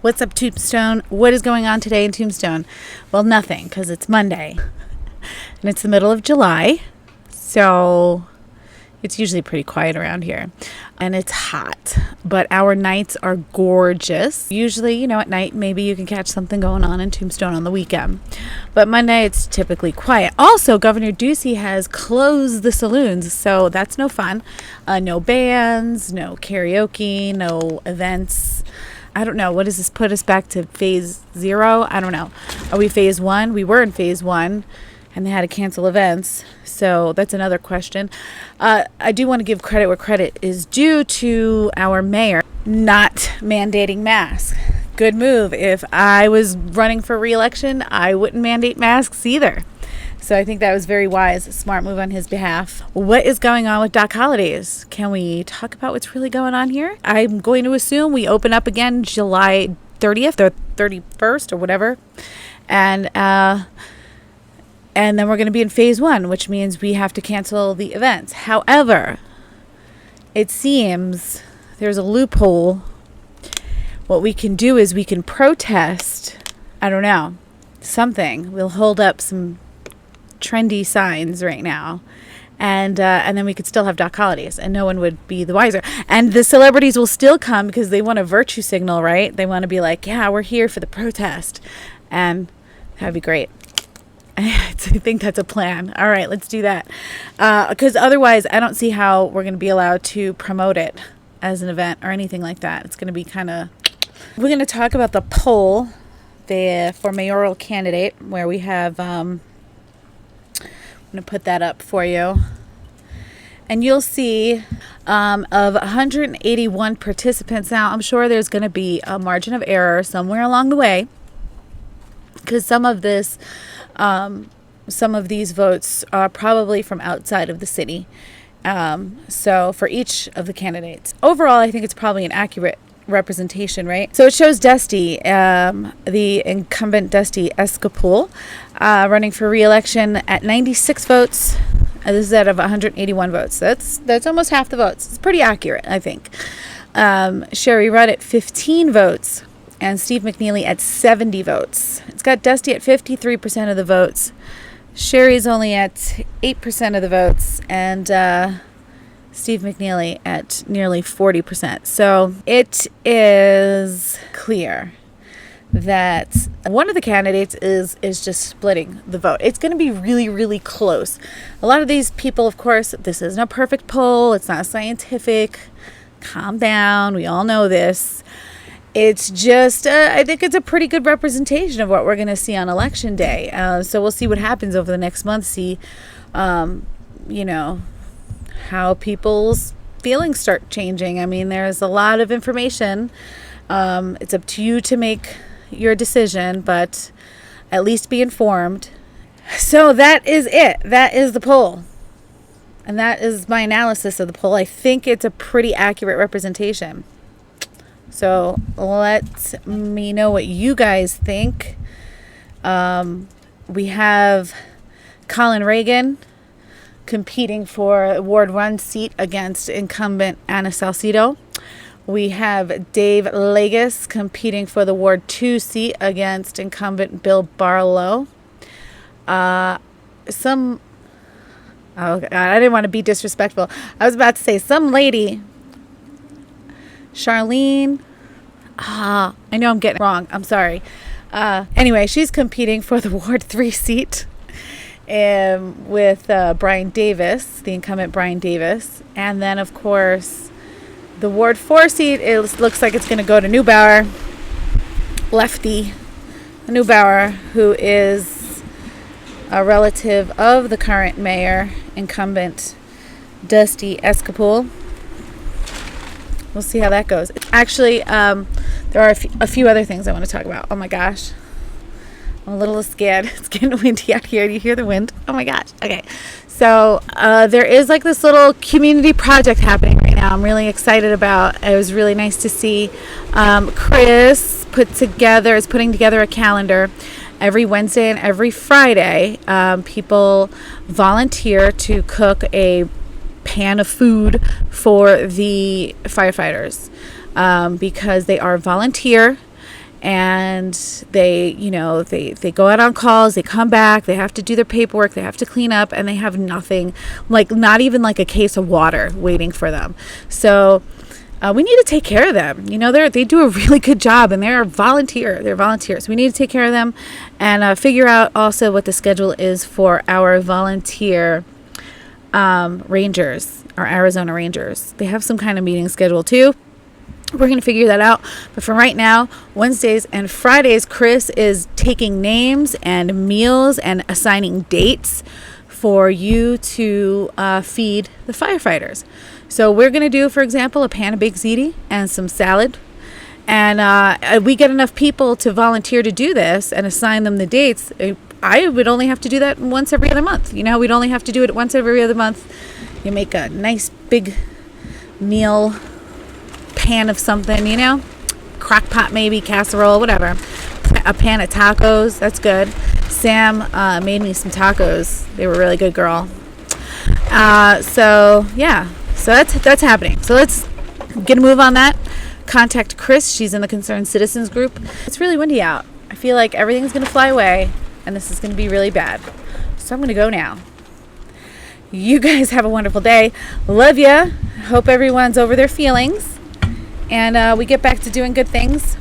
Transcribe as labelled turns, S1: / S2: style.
S1: What's up, Tombstone? What is going on today in Tombstone? Well, nothing, because it's Monday. And it's the middle of July. So it's usually pretty quiet around here. And it's hot. But our nights are gorgeous. Usually, at night, maybe you can catch something going on in Tombstone on the weekend. But Monday, it's typically quiet. Also, Governor Ducey has closed the saloons. So that's no fun. No bands, no karaoke, no events. I don't know. What does this put us back to phase 0? I don't know. Are we phase 1? We were in phase 1 and they had to cancel events. So that's another question. I do want to give credit where credit is due to our mayor not mandating masks. Good move. If I was running for re-election, I wouldn't mandate masks either. So I think that was very wise, a smart move on his behalf. What is going on with Doc Holidays? Can we talk about what's really going on here? I'm going to assume we open up again July 30th or 31st or whatever. And then we're going to be in phase 1, which means we have to cancel the events. However, it seems there's a loophole. What we can do is we can protest, I don't know, something. We'll hold up some trendy signs right now, and then we could still have Doc Holidays and no one would be the wiser, and the celebrities will still come because they want a virtue signal, right? They want to be like, yeah, we're here for the protest, and that'd be great. I think that's a plan. All right, let's do that, because otherwise I don't see how we're going to be allowed to promote it as an event or anything like that. It's going to be kind of... We're going to talk about the poll for mayoral candidate, where we have I'm going to put that up for you. And you'll see of 181 participants. Now, I'm sure there's going to be a margin of error somewhere along the way, because some of these votes are probably from outside of the city. So for each of the candidates, overall, I think it's probably an accurate representation, right? So it shows Dusty, the incumbent Dusty Escapol, running for re-election at 96 votes. This is out of 181 votes. That's almost half the votes. It's pretty accurate, I think. Sherry Rudd at 15 votes and Steve McNeely at 70 votes. It's got Dusty at 53% of the votes. Sherry's only at 8% of the votes, and Steve McNeely at nearly 40%. So it is clear that one of the candidates is just splitting the vote. It's going to be really, really close. A lot of these people, of course, this isn't a perfect poll. It's not scientific. Calm down. We all know this. It's just, I think it's a pretty good representation of what we're going to see on Election Day. So we'll see what happens over the next month. See, how people's feelings start changing. I mean, there's a lot of information. It's up to you to make your decision, but at least be informed. So that is it. That is the poll. And that is my analysis of the poll. I think it's a pretty accurate representation. So let me know what you guys think. We have Colin Reagan competing for Ward 1 seat against incumbent Anna Salcido. We have Dave Legis competing for the Ward 2 seat against incumbent Bill Barlow. Oh God, I didn't want to be disrespectful. I was about to say some lady, Charlene. I know I'm getting it wrong. I'm sorry. Anyway, she's competing for the Ward 3 seat with Brian Davis, the incumbent Brian Davis. And then, of course, the Ward 4 seat, it looks like it's going to go to Neubauer, lefty Neubauer, who is a relative of the current mayor, incumbent Dusty Escapol. We'll see how that goes. Actually, there are a few other things I want to talk about. Oh my gosh. I'm a little scared. It's getting windy out here. Do you hear the wind? Oh my gosh. Okay. So there is like this little community project happening right now. I'm really excited about. It was really nice to see. Chris is putting together a calendar. Every Wednesday and every Friday, people volunteer to cook a pan of food for the firefighters because they are volunteer and they go out on calls, they come back, they have to do their paperwork, they have to clean up, and they have nothing, like not even like a case of water waiting for them. So we need to take care of them. They do a really good job, and they're volunteers. We need to take care of them and figure out also what the schedule is for our volunteer rangers, our Arizona Rangers. They have some kind of meeting schedule too. We're going to figure that out. But for right now, Wednesdays and Fridays, Chris is taking names and meals and assigning dates for you to feed the firefighters. So we're going to do, for example, a pan of baked ziti and some salad. And we get enough people to volunteer to do this and assign them the dates. I would only have to do that once every other month. We'd only have to do it once every other month. You make a nice big meal pan of something, crock pot, maybe casserole, whatever. A pan of tacos, that's good. Sam made me some tacos. They were really good, girl. So that's happening. So let's get a move on that. Contact Chris. She's in the Concerned Citizens group. It's really windy out. I feel like everything's going to fly away, and this is going to be really bad. So I'm going to go now. You guys have a wonderful day. Love ya. Hope everyone's over their feelings, and we get back to doing good things.